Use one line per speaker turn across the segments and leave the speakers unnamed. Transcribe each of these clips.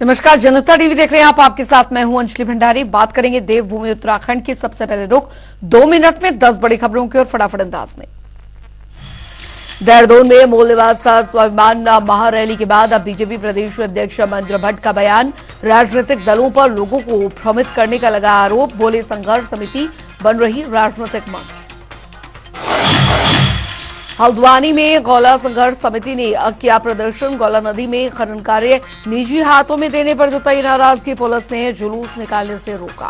नमस्कार, जनता टीवी देख रहे हैं आप। आपके साथ मैं हूं अंजलि भंडारी। बात करेंगे देवभूमि उत्तराखंड की। सबसे पहले रुख 2 मिनट में 10 बड़ी खबरों की और फटाफट अंदाज में। देहरादून में मूल निवास स्वाभिमान महारैली के बाद अब बीजेपी प्रदेश अध्यक्ष महेंद्र भट्ट का बयान। राजनीतिक दलों पर लोगों को भ्रमित करने का लगा आरोप। बोले संघर्ष समिति बन रही राजनीतिक मंच। हल्द्वानी में गौला संघर्ष समिति ने किया प्रदर्शन। गौला नदी में खनन कार्य निजी हाथों में देने पर जताई नाराजगी। पुलिस ने जुलूस निकालने से रोका।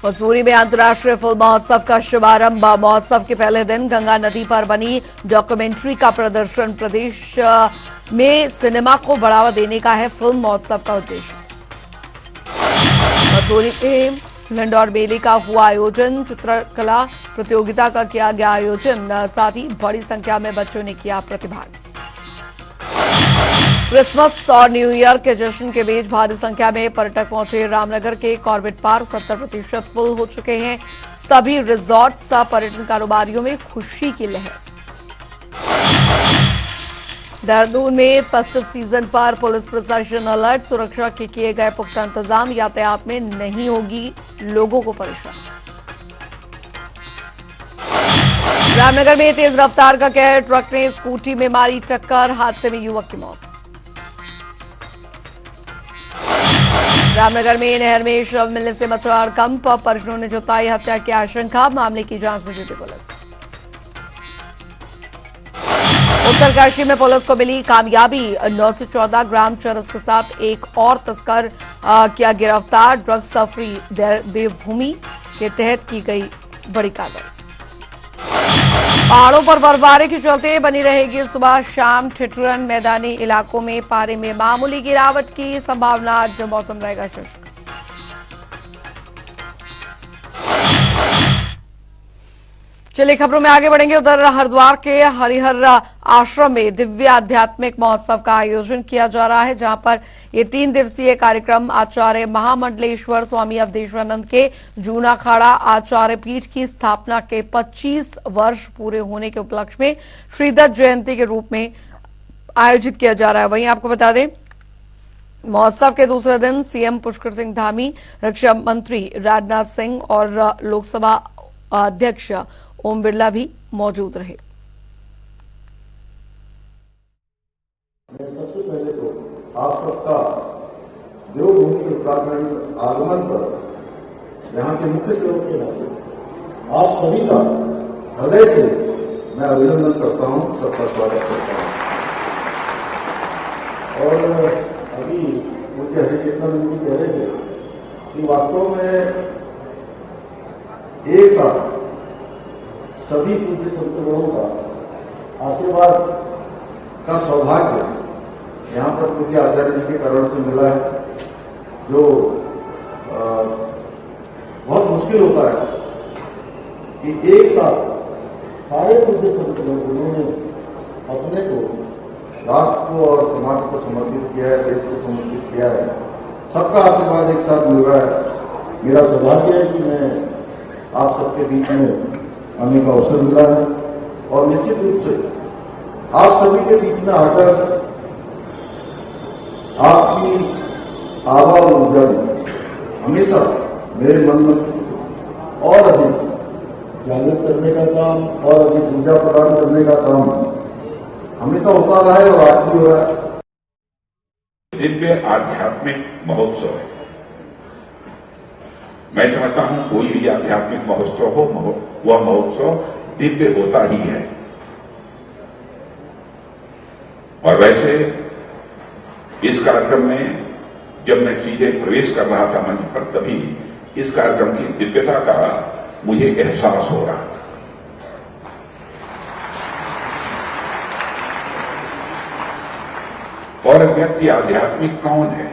मसूरी में अंतर्राष्ट्रीय फिल्म महोत्सव का शुभारंभ। महोत्सव के पहले दिन गंगा नदी पर बनी डॉक्यूमेंट्री का प्रदर्शन। प्रदेश में सिनेमा को बढ़ावा देने का है फिल्म महोत्सव का उद्देश्य। मसूरी में लंडौर मेले का हुआ आयोजन। चित्रकला प्रतियोगिता का किया गया आयोजन। साथ ही बड़ी संख्या में बच्चों ने किया प्रतिभाग। क्रिसमस और न्यू ईयर के जश्न के बीच भारी संख्या में पर्यटक पहुंचे। रामनगर के कॉर्बेट पार्क 70% फुल हो चुके हैं। सभी रिजॉर्ट्स पर्यटन कारोबारियों में खुशी की लहर। देहरादून में फेस्टिव सीजन पर पुलिस प्रशासन अलर्ट। सुरक्षा के किए गए पुख्ता इंतजाम। यातायात में नहीं होगी लोगों को परेशानी। रामनगर में तेज रफ्तार का कहर। ट्रक ने स्कूटी में मारी टक्कर। हादसे में युवक की मौत। रामनगर में नहर में शव मिलने से मचा हड़कंप। परिजनों ने जताई हत्या की आशंका। मामले की जांच में जुटी पुलिस। उत्तरकाशी में पुलिस को मिली कामयाबी। 914 ग्राम चरस के साथ एक और तस्कर किया गिरफ्तार। ड्रग्स फ्री देवभूमि के तहत की गई बड़ी कार्रवाई। पहाड़ों पर बर्फबारी के चलते बनी रहेगी सुबह शाम ठिठुरन। मैदानी इलाकों में पारे में मामूली गिरावट की संभावना। आज मौसम रहेगा शुष्क। चलिए खबरों में आगे बढ़ेंगे। उधर हरिद्वार के हरिहर आश्रम में दिव्य आध्यात्मिक महोत्सव का आयोजन किया जा रहा है, जहां पर ये 3 दिवसीय कार्यक्रम आचार्य महामंडलेश्वर स्वामी अवधेशानंद के जूनाखाड़ा आचार्य पीठ की स्थापना के 25 वर्ष पूरे होने के उपलक्ष्य में श्रीदत्त जयंती के रूप में आयोजित किया जा रहा है। वहीं आपको बता दें, महोत्सव के दूसरे दिन सीएम पुष्कर सिंह धामी, रक्षा मंत्री राजनाथ सिंह और लोकसभा अध्यक्ष ओम बिरला भी मौजूद रहे।
मैं सबसे पहले तो आप सबका देवभूमि उत्तराखंड आगमन पर यहाँ के मुख्य सेवक के नाते आप सभी का हृदय से मैं अभिनंदन करता हूँ, सबका स्वागत करता हूँ। और अभी मुझे हरिकेतन जी कह रहे थे कि वास्तव में एक साथ सभी पूज्य संतगणों का आशीर्वाद का सौभाग्य यहाँ पर पूज्य आचार्य जी के कारण से मिला है, जो बहुत मुश्किल होता है कि एक साथ सारे पूज्य संतगणों ने अपने को राष्ट्र को और समाज को समर्पित किया है, देश को समर्पित किया है। सबका आशीर्वाद एक साथ मिल रहा है। मेरा सौभाग्य है कि मैं आप सबके बीच में आने का अवसर मिला है और निश्चित रूप से आप सभी के बीच में आकर आपकी आभा और ऊर्जा हमेशा मेरे मन मस्तिष्क और अधिक जागृत करने का काम और अधिक ऊर्जा प्रदान करने का काम हमेशा होता रहा है और आज भी हो रहा है।
दिव्य आध्यात्मिक महोत्सव है। मैं समझता हूं कोई भी आध्यात्मिक महोत्सव हो, वह महोत्सव दिव्य होता ही है। और वैसे इस कार्यक्रम में जब मैं सीधे प्रवेश कर रहा था मंच पर, तभी इस कार्यक्रम की दिव्यता का मुझे एहसास हो रहा था। और व्यक्ति आध्यात्मिक कौन है?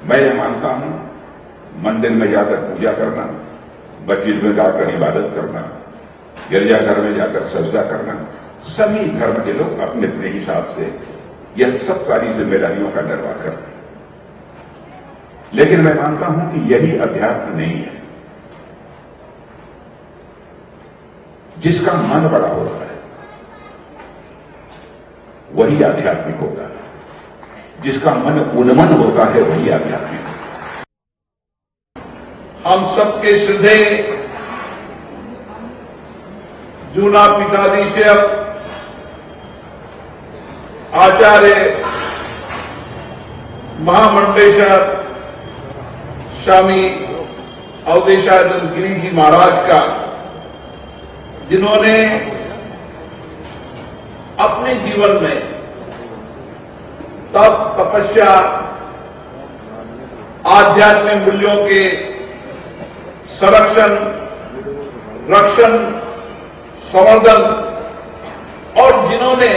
मैं यह मानता हूं मंदिर में जाकर पूजा करना, मस्जिद में जाकर इबादत करना, गिरजाघर में जाकर सजदा करना, सभी धर्म के लोग अपने अपने हिसाब से यह सब सारी जिम्मेदारियों का निर्वाह करते हैं। लेकिन मैं मानता हूं कि यही अध्यात्म नहीं है। जिसका मन बड़ा होता है वही आध्यात्मिक होता है, जिसका मन उन्मन होता है वही आध्यात्मिक होता है। हम सबके श्रद्धेय जूना पीठाधीश्वर आचार्य महामंडलेश्वर स्वामी अवधेशानंद गिरी जी महाराज का, जिन्होंने अपने जीवन में तप, तपस्या, आध्यात्मिक मूल्यों के संरक्षण, रक्षण, संवर्धन और जिन्होंने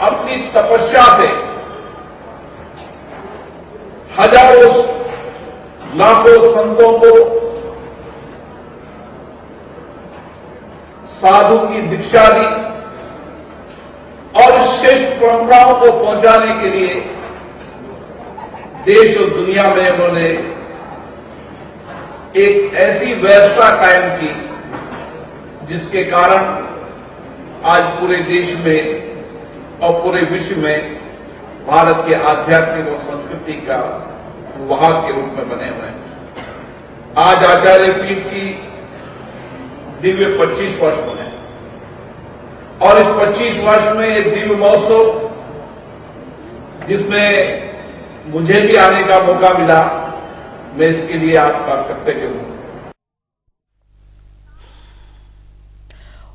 अपनी तपस्या से हजारों लाखों संतों को साधु की दीक्षा दी और श्रेष्ठ परंपराओं को पहुंचाने के लिए देश और दुनिया में उन्होंने एक ऐसी व्यवस्था कायम की जिसके कारण आज पूरे देश में और पूरे विश्व में भारत के आध्यात्मिक और संस्कृति का वाहक के रूप में बने हुए हैं। आज आचार्य पीठ की दिव्य 25 वर्ष बने और इस 25 वर्ष में एक दिव्य महोत्सव जिसमें मुझे भी आने का मौका मिला, मैं इसके लिए आपका कृतज्ञ हूं।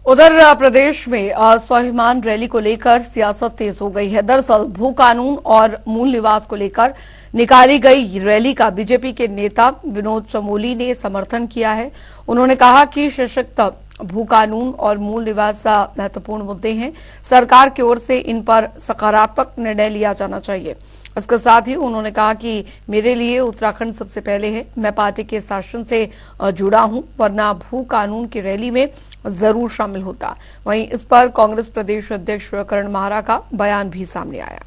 उधर प्रदेश में स्वाभिमान रैली को लेकर सियासत तेज हो गई है। दरअसल भू कानून और मूल निवास को लेकर निकाली गई रैली का बीजेपी के नेता विनोद चमोली ने समर्थन किया है। उन्होंने कहा कि सशक्त भू कानून और मूल निवास महत्वपूर्ण मुद्दे हैं, सरकार की ओर से इन पर सकारात्मक निर्णय लिया जाना चाहिए। इसके साथ ही उन्होंने कहा कि मेरे लिए उत्तराखंड सबसे पहले है, मैं पार्टी के शासन से जुड़ा हूं, वरना भू कानून की रैली में जरूर शामिल होता। वहीं इस पर कांग्रेस प्रदेश अध्यक्ष करण माहरा का बयान भी सामने आया।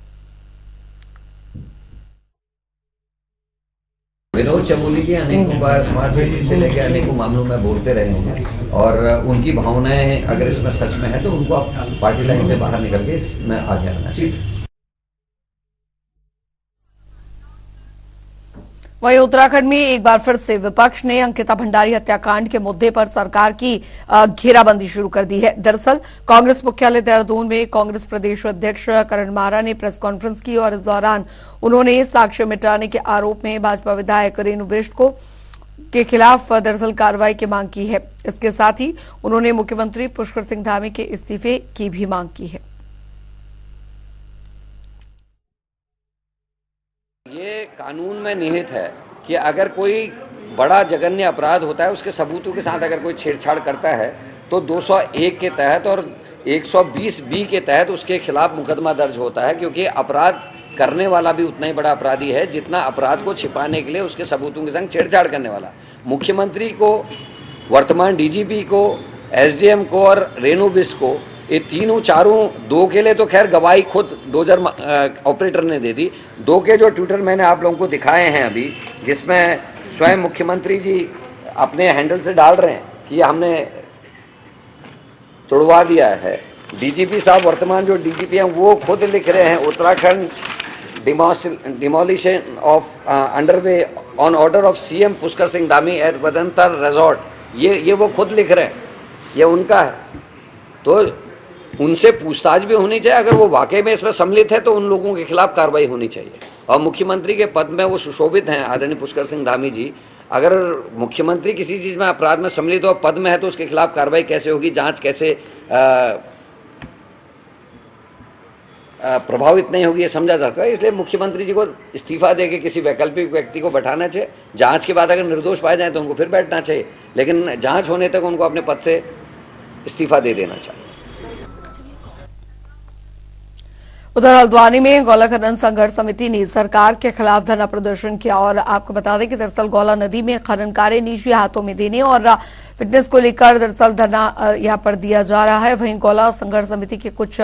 विनोद चमोली जी अनेकों बार स्मार्ट सिटी से लेकर अनेकों मामलों में बोलते रहे हैं और उनकी भावनाएं अगर इसमें सच में है तो उनको आप पार्टी लाइन से बाहर निकल के इसमें आगे आना चाहिए।
वहीं उत्तराखंड में एक बार फिर से विपक्ष ने अंकिता भंडारी हत्याकांड के मुद्दे पर सरकार की घेराबंदी शुरू कर दी है। दरअसल कांग्रेस मुख्यालय देहरादून में कांग्रेस प्रदेश अध्यक्ष करण माहरा ने प्रेस कॉन्फ्रेंस की और इस दौरान उन्होंने साक्ष्य मिटाने के आरोप में भाजपा विधायक रेणु बिष्ट के खिलाफ दरअसल कार्रवाई की मांग की है। इसके साथ ही उन्होंने मुख्यमंत्री पुष्कर सिंह धामी के इस्तीफे की भी मांग की है।
ये कानून में निहित है कि अगर कोई बड़ा जघन्य अपराध होता है उसके सबूतों के साथ अगर कोई छेड़छाड़ करता है तो 201 के तहत और 120B के तहत उसके खिलाफ मुकदमा दर्ज होता है, क्योंकि अपराध करने वाला भी उतना ही बड़ा अपराधी है जितना अपराध को छिपाने के लिए उसके सबूतों के संग छेड़छाड़ करने वाला। मुख्यमंत्री को, वर्तमान डीजीपी को, एसडीएम को और रेणु बिष्ट को, ये तीनों चारों, दो के लिए तो खैर गवाही खुद डोजर ऑपरेटर ने दे दी। दो के जो ट्विटर मैंने आप लोगों को दिखाए हैं अभी, जिसमें स्वयं मुख्यमंत्री जी अपने हैंडल से डाल रहे हैं कि हमने तोड़वा दिया है। डीजीपी साहब, वर्तमान जो डीजीपी हैं, वो खुद लिख रहे हैं Uttarakhand demolition of underway on order of CM Pushkar Singh Dhami at Vedanta resort. ये वो खुद लिख रहे हैं, ये उनका है। तो उनसे पूछताछ भी होनी चाहिए। अगर वो वाकई में इसमें सम्मिलित है तो उन लोगों के खिलाफ कार्रवाई होनी चाहिए। और मुख्यमंत्री के पद में वो सुशोभित हैं, आदरणीय पुष्कर सिंह धामी जी। अगर मुख्यमंत्री किसी चीज़ में अपराध में सम्मिलित हो, पद में है, तो उसके खिलाफ कार्रवाई कैसे होगी, जांच कैसे प्रभावित नहीं होगी, ये समझा जाता है। इसलिए मुख्यमंत्री जी को इस्तीफा देके किसी वैकल्पिक व्यक्ति को बैठाना चाहिए। जांच के बाद अगर निर्दोष पाए जाए तो उनको फिर बैठना चाहिए, लेकिन जांच होने तक उनको अपने पद से इस्तीफा दे देना चाहिए।
उधर हल्द्वानी में गौला खनन संघर्ष समिति ने सरकार के खिलाफ धरना प्रदर्शन किया और आपको बता दें कि दरअसल गौला नदी में खनन कार्य निजी हाथों में देने और फिटनेस को लेकर दरअसल धरना यहां पर दिया जा रहा है। वहीं गौला संघर्ष समिति के कुछ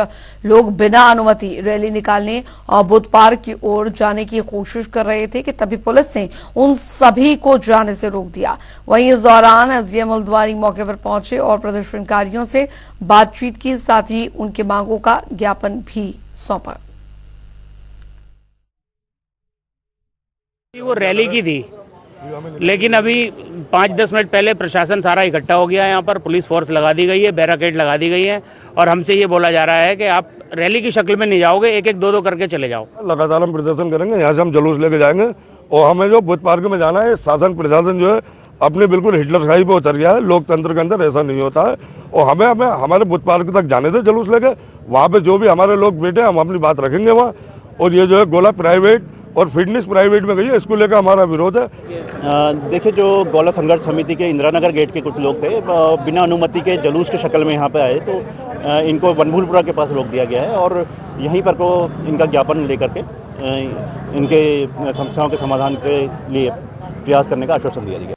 लोग बिना अनुमति रैली निकालने और बुद्ध पार्क की ओर जाने की कोशिश कर रहे थे कि तभी पुलिस ने उन सभी को जाने से रोक दिया। वहीं इस दौरान एसडीएम हल्द्वानी मौके पर पहुंचे और प्रदर्शनकारियों से बातचीत की, साथ ही उनकी मांगों का ज्ञापन भी सौंपा।
वो रैली की थी, लेकिन अभी 5-10 मिनट पहले प्रशासन सारा इकट्ठा हो गया है। यहाँ पर पुलिस फोर्स लगा दी गई है, बैरिकेड लगा दी गई है और हमसे ये बोला जा रहा है कि आप रैली की शक्ल में नहीं जाओगे, एक एक दो करके चले जाओ।
लगातार हम प्रदर्शन करेंगे, यहाँ से हम जुलूस लेके जाएंगे और हमें जो बुद्ध पार्क में जाना है, शासन प्रशासन जो है अपने बिल्कुल हिटलरशाही पे उतर गया है। लोकतंत्र के अंदर ऐसा नहीं होता है और हमें हमारे बुद्ध पार्क तक जाने दे जुलूस लेके, वहाँ पे जो भी हमारे लोग बैठे हम अपनी बात रखेंगे वहाँ। और ये जो है गोला प्राइवेट और फिटनेस प्राइवेट में गई है, इसको लेकर हमारा विरोध है।
देखिए, जो गौला संघर्ष समिति के इंदिरा नगर गेट के कुछ लोग थे, बिना अनुमति के जुलूस के शक्ल में यहाँ पे आए, तो इनको वनभूलपुरा के पास रोक दिया गया है और यहीं पर को इनका ज्ञापन लेकर के इनके समस्याओं के समाधान के लिए प्रयास करने का आश्वासन दिया गया।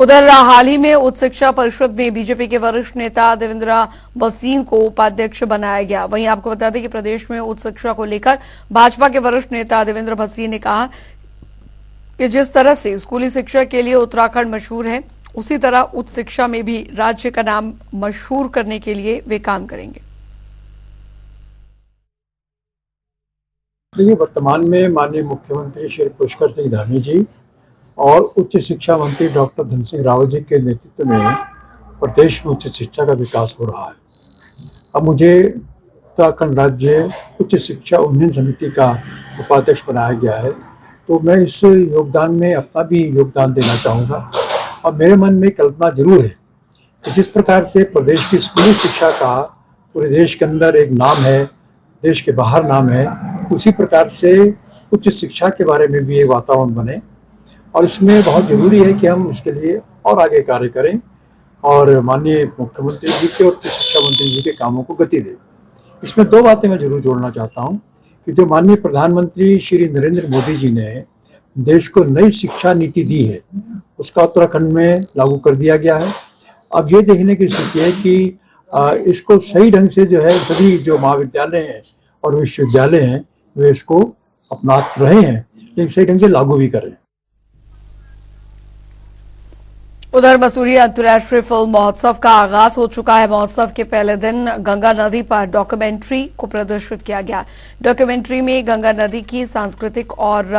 उधर हाल ही में उच्च शिक्षा परिषद में बीजेपी के वरिष्ठ नेता देवेंद्र भसीन को उपाध्यक्ष बनाया गया। वहीं आपको बता दें कि प्रदेश में उच्च शिक्षा को लेकर भाजपा के वरिष्ठ नेता देवेंद्र भसीन ने कहा कि जिस तरह से स्कूली शिक्षा के लिए उत्तराखंड मशहूर है, उसी तरह उच्च शिक्षा में भी राज्य का नाम मशहूर करने के लिए वे काम करेंगे।
वर्तमान में माननीय मुख्यमंत्री श्री पुष्कर सिंह धामी जी और उच्च शिक्षा मंत्री डॉक्टर धन सिंह रावत जी के नेतृत्व में प्रदेश में उच्च शिक्षा का विकास हो रहा है। अब मुझे उत्तराखंड राज्य उच्च शिक्षा उन्नयन समिति का उपाध्यक्ष बनाया गया है, तो मैं इस योगदान में अपना भी योगदान देना चाहूँगा। और मेरे मन में कल्पना जरूर है कि जिस प्रकार से प्रदेश की स्कूली शिक्षा का पूरे देश के अंदर एक नाम है, देश के बाहर नाम है, उसी प्रकार से उच्च शिक्षा के बारे में भी एक वातावरण बने और इसमें बहुत ज़रूरी है कि हम इसके लिए और आगे कार्य करें और माननीय मुख्यमंत्री जी के और उच्च शिक्षा मंत्री जी के कामों को गति दें। इसमें दो बातें मैं जरूर जोड़ना चाहता हूं कि जो माननीय प्रधानमंत्री श्री नरेंद्र मोदी जी ने देश को नई शिक्षा नीति दी है, उसका उत्तराखंड में लागू कर दिया गया है। अब ये देखने की स्थिति है कि इसको सही ढंग से जो है सभी जो महाविद्यालय हैं और विश्वविद्यालय हैं वे इसको अपना रहे हैं, लेकिन सही ढंग से लागू भी करें।
उधर मसूरी अंतर्राष्ट्रीय फिल्म महोत्सव का आगाज हो चुका है। महोत्सव के पहले दिन गंगा नदी पर डॉक्यूमेंट्री को प्रदर्शित किया गया। डॉक्यूमेंट्री में गंगा नदी की सांस्कृतिक और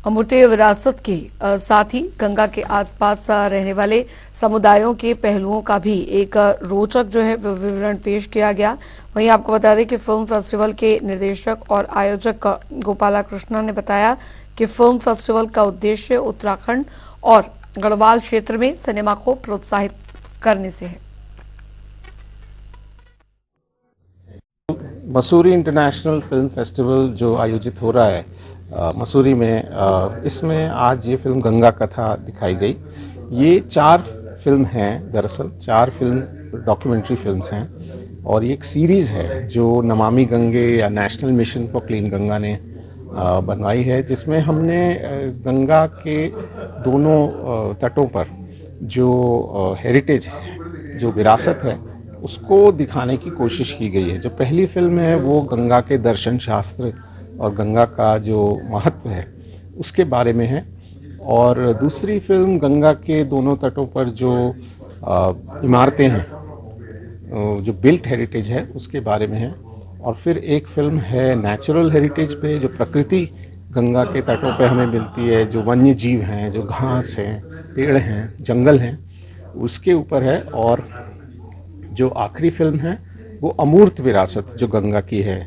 अमूर्त विरासत के साथ ही गंगा के आसपास रहने वाले समुदायों के पहलुओं का भी एक रोचक जो है विवरण पेश किया गया। वहीं आपको बता दें कि फिल्म फेस्टिवल के निर्देशक और आयोजक गोपाला कृष्णा ने बताया कि फिल्म फेस्टिवल का उद्देश्य उत्तराखंड और गढ़वाल क्षेत्र में सिनेमा को प्रोत्साहित करने से है।
मसूरी इंटरनेशनल फिल्म फेस्टिवल जो आयोजित हो रहा है मसूरी में, इसमें आज ये फिल्म गंगा कथा दिखाई गई। ये 4 फिल्म हैं, दरअसल 4 फिल्म डॉक्यूमेंट्री फिल्म्स हैं और ये एक सीरीज़ है जो नमामि गंगे या national mission for clean Ganga ने बनवाई है, जिसमें हमने गंगा के दोनों तटों पर जो हेरिटेज है, जो विरासत है, उसको दिखाने की कोशिश की गई है। जो पहली फिल्म है वो गंगा के दर्शन शास्त्र और गंगा का जो महत्व है उसके बारे में है, और दूसरी फिल्म गंगा के दोनों तटों पर जो इमारतें हैं, जो बिल्ट हेरिटेज है, उसके बारे में है। और फिर एक फिल्म है नेचुरल हेरिटेज पे, जो प्रकृति गंगा के तटों पे हमें मिलती है, जो वन्य जीव हैं, जो घास हैं, पेड़ हैं, जंगल हैं, उसके ऊपर है। और जो आखिरी फिल्म है वो अमूर्त विरासत जो गंगा की है।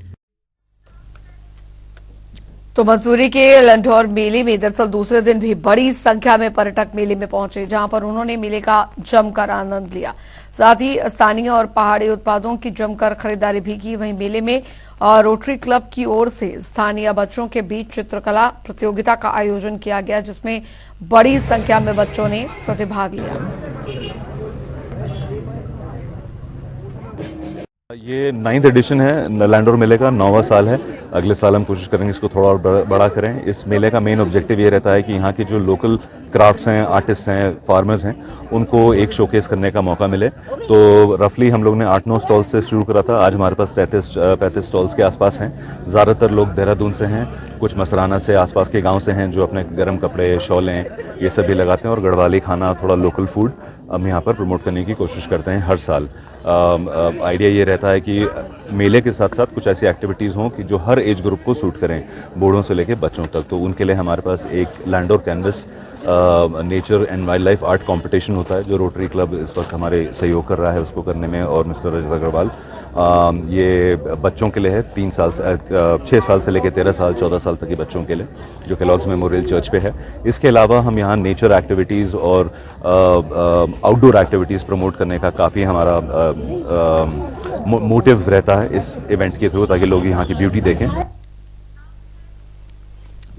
तो मसूरी के लंढौर मेले में दरअसल दूसरे दिन भी बड़ी संख्या में पर्यटक मेले में पहुंचे, जहां पर उन्होंने मेले का जमकर आनंद लिया। साथ ही स्थानीय और पहाड़ी उत्पादों की जमकर खरीदारी भी की। वहीं मेले में रोटरी क्लब की ओर से स्थानीय बच्चों के बीच चित्रकला प्रतियोगिता का आयोजन किया गया, जिसमें बड़ी संख्या में बच्चों ने प्रतिभाग लिया।
ये 9th एडिशन है लैंडोर मेले का, 9वां साल है। अगले साल हम कोशिश करेंगे इसको थोड़ा और बड़ा करें। इस मेले का मेन ऑब्जेक्टिव ये रहता है कि यहाँ के जो लोकल क्राफ्ट्स हैं, आर्टिस्ट हैं, फार्मर्स हैं, उनको एक शोकेस करने का मौका मिले। तो रफली हम लोग ने 8-9 स्टॉल्स से शुरू करा था। आज हमारे पास 35 स्टॉल्स के आसपास हैं। ज़्यादातर लोग देहरादून से हैं, कुछ मसराना से, आसपास के गांव से हैं जो अपने गर्म कपड़े, शॉलें ये सब भी लगाते हैं, और गढ़वाली खाना, थोड़ा लोकल फूड हम यहाँ पर प्रमोट करने की कोशिश करते हैं हर साल। आइडिया ये रहता है कि मेले के साथ साथ कुछ ऐसी एक्टिविटीज़ हों कि जो हर एज ग्रुप को सूट करें, बूढ़ों से लेकर बच्चों तक। तो उनके लिए हमारे पास एक Landour canvas nature and wild life art competition होता है, जो रोटरी क्लब इस वक्त हमारे सहयोग कर रहा है उसको करने में, और मिस्टर रजत अग्रवाल। ये बच्चों के लिए है, 6 साल से लेकर 13 साल 14 साल तक के बच्चों के लिए, जो केलॉग्स मेमोरियल चर्च पे है। इसके अलावा हम यहाँ नेचर एक्टिविटीज़ और आउटडोर एक्टिविटीज़ प्रमोट करने का काफ़ी हमारा मोटिव रहता है इस इवेंट के थ्रू, ताकि लोग यहाँ की ब्यूटी देखें।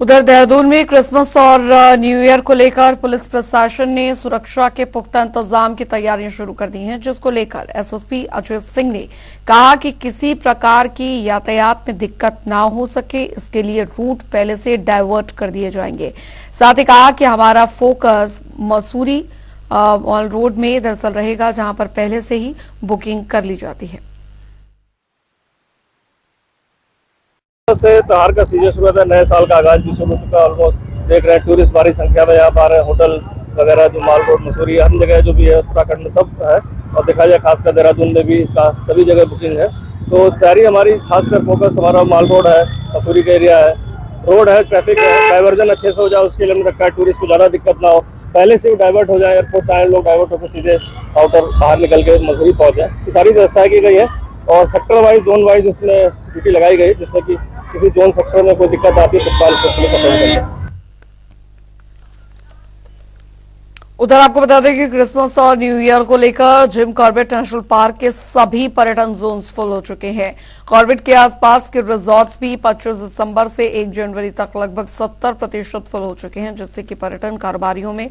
उधर देहरादून में क्रिसमस और न्यू ईयर को लेकर पुलिस प्रशासन ने सुरक्षा के पुख्ता इंतजाम की तैयारियां शुरू कर दी हैं, जिसको लेकर एसएसपी अजय सिंह ने कहा कि किसी प्रकार की यातायात में दिक्कत ना हो सके, इसके लिए रूट पहले से डाइवर्ट कर दिए जाएंगे। साथ ही कहा कि हमारा फोकस मसूरी मॉल रोड में दरअसल रहेगा, जहां पर पहले से ही बुकिंग कर ली जाती है।
से त्योहार का सीजन शुरू होता है, नए साल का आगाज भी शुरू हो चुका है। ऑलमोस्ट देख रहे हैं टूरिस्ट भारी संख्या में यहाँ पर आ रहे हैं। होटल वगैरह जो माल रोड, मसूरी, हर जगह जो भी है उत्तराखंड में सब है, और देखा जाए खासकर देहरादून में भी सभी जगह बुकिंग है। तो तैयारी हमारी खासकर फोकस हमारा माल रोड है, मसूरी का एरिया है, रोड है, ट्रैफिक है, डाइवर्जन अच्छे से हो जाए उसके लिए हमने रखा है। टूरिस्ट को ज़्यादा दिक्कत ना हो, पहले से ही डाइवर्ट हो जाए, एयरपोर्ट से आए लोग डाइवर्ट होकर सीधे आउटर बाहर निकल के मसूरी पहुँच जाए। तो सारी व्यवस्था की गई है, और सेक्टर वाइज, जोन वाइज इसमें ड्यूटी लगाई गई है, जिससे कि किसी जोन सेक्टर में कोई दिक्कत आती है तो तत्काल पुलिस अटेंड करते हैं।
उधर आपको बता दें कि क्रिसमस और न्यू ईयर को लेकर जिम कॉर्बेट नेशनल पार्क के सभी पर्यटन जोन्स फुल हो चुके हैं। कॉर्बेट के आसपास के रिजॉर्ट्स भी 25 दिसंबर से 1 जनवरी तक लगभग 70% फुल हो चुके हैं, जिससे कि पर्यटन कारोबारियों में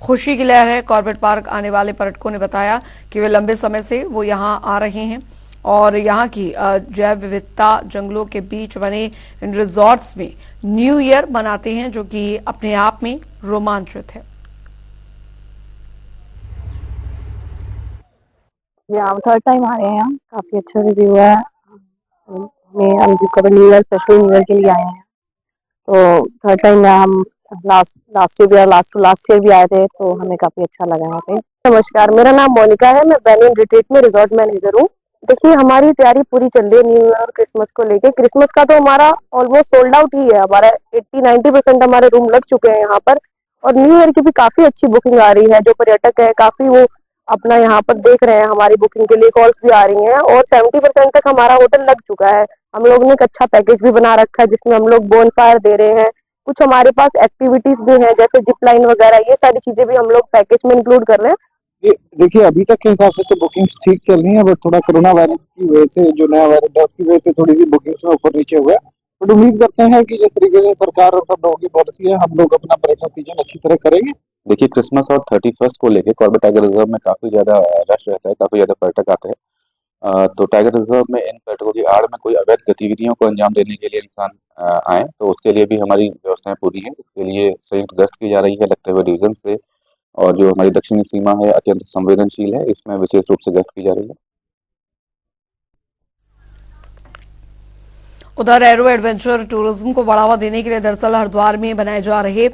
खुशी की लहर है। कॉर्बेट पार्क आने वाले पर्यटकों ने बताया कि वे लंबे समय से वो यहां आ रहे हैं, और यहाँ की जैव विविधता, जंगलों के बीच बने इन रिजॉर्ट्स में न्यू ईयर मनाते हैं, जो कि अपने आप में रोमांचित है।
जी हम थर्ड टाइम आ रहे हैं यहाँ, काफी अच्छा रिव्यू है। हम जो कभी new year, specially new year के लिए आए हैं, तो थर्ड टाइम में हम लास्ट ईयर भी आए थे, तो हमें काफी अच्छा लगा यहाँ पे। नमस्कार, मेरा नाम मोनिका है, मैं बैनियन रिट्रीट में रिजॉर्ट मैनेजर हूँ। देखिए हमारी तैयारी पूरी चल रही है न्यू ईयर और क्रिसमस को लेके। क्रिसमस का तो हमारा ऑलमोस्ट सोल्ड आउट ही है, हमारा 80-90% हमारे रूम लग चुके हैं यहाँ पर, और न्यू ईयर की भी काफी अच्छी बुकिंग आ रही है। जो पर्यटक है काफी वो अपना यहाँ पर देख रहे हैं, हमारी बुकिंग के लिए कॉल्स भी आ रही हैं, और 70% तक हमारा होटल लग चुका है। हम लोग ने एक अच्छा पैकेज भी बना रखा है, जिसमें हम लोग बोनफायर दे रहे हैं। कुछ हमारे पास एक्टिविटीज भी हैं, जैसे जिप लाइन वगैरह, ये सारी चीजें भी हम लोग पैकेज में इंक्लूड कर रहे हैं।
देखिए अभी तक के हिसाब से तो बुकिंग ठीक चल रही है, बट थोड़ा कोरोना वायरस की वजह से, जो नया वायरस है उसकी वजह से थोड़ी सी बुकिंग्स में ऊपर नीचे हुआ है। बट उम्मीद करते हैं कि जिस तरीके से सरकार और सब लोगों की पॉलिसी है, हम लोग अपना पर्यटन सीजन अच्छी तरह करेंगे।
देखिए क्रिसमस और 31st को लेके कॉर्बेट टाइगर रिजर्व में काफी ज्यादा रश रहता है, काफी ज्यादा पर्यटक आते हैं। तो टाइगर रिजर्व में इन पर्यटकों की आड़ में कोई अवैध गतिविधियों को अंजाम देने के लिए इंसान आए, तो उसके लिए भी हमारी व्यवस्थाएं पूरी हैं। इसके लिए संयुक्त गश्त की जा रही है लगते हुए डिवीजन से, और जो हमारी दक्षिणी सीमा है अत्यंत संवेदनशील है, इसमें विशेष रूप से गश्त की जा रही है।
उधर एरो एडवेंचर टूरिज्म को बढ़ावा देने के लिए दरअसल हरिद्वार में बनाए जा रहे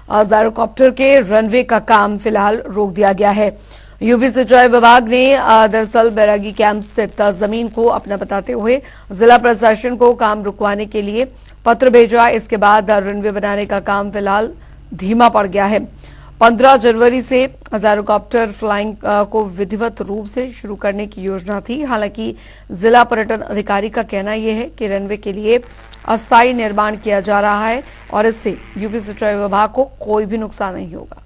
जायरोकॉप्टर के रनवे का काम फिलहाल रोक दिया गया है। यूपी सिंचाई विभाग ने दरअसल बैरागी कैंप स्थित जमीन को अपना बताते हुए जिला प्रशासन को काम रुकवाने के लिए पत्र भेजा। इसके बाद रनवे बनाने का काम फिलहाल धीमा पड़ गया है। 15 जनवरी से जायरोकॉप्टर फ्लाइंग को विधिवत रूप से शुरू करने की योजना थी। हालांकि जिला पर्यटन अधिकारी का कहना यह है कि रनवे के लिए अस्थायी निर्माण किया जा रहा है, और इससे यूपी सिंचाई विभाग को कोई भी नुकसान नहीं होगा।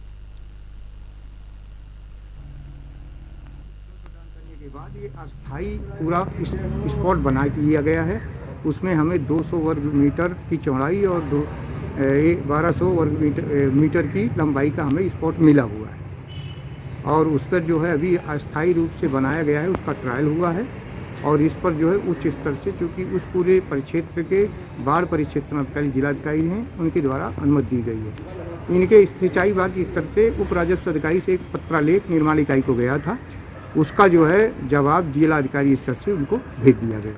ये अस्थायी पूरा स्पॉट बना दिया गया है। उसमें हमें 200 वर्ग मीटर की चौड़ाई और 1200 वर्ग मीटर की लंबाई का हमें स्पॉट मिला हुआ है, और उस पर जो है अभी अस्थायी रूप से बनाया गया है, उसका ट्रायल हुआ है, और इस पर जो है उच्च स्तर से, चूँकि उस पूरे परिक्षेत्र के बाढ़ परिक्षेत्राधिकारी जिलाधिकारी हैं, उनके द्वारा अनुमति दी गई है। इनके सिंचाई विभाग के स्तर से उप राजस्व अधिकारी से एक पत्रालेख निर्माण इकाई को गया था, उसका जो है जवाब जिलाधिकारी स्तर से उनको भेज दिया गया।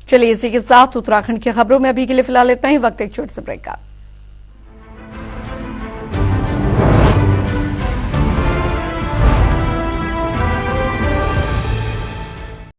चलिए इसी के साथ उत्तराखंड की खबरों में अभी के लिए फिलहाल इतना ही। वक्त एक छोटे से ब्रेक का।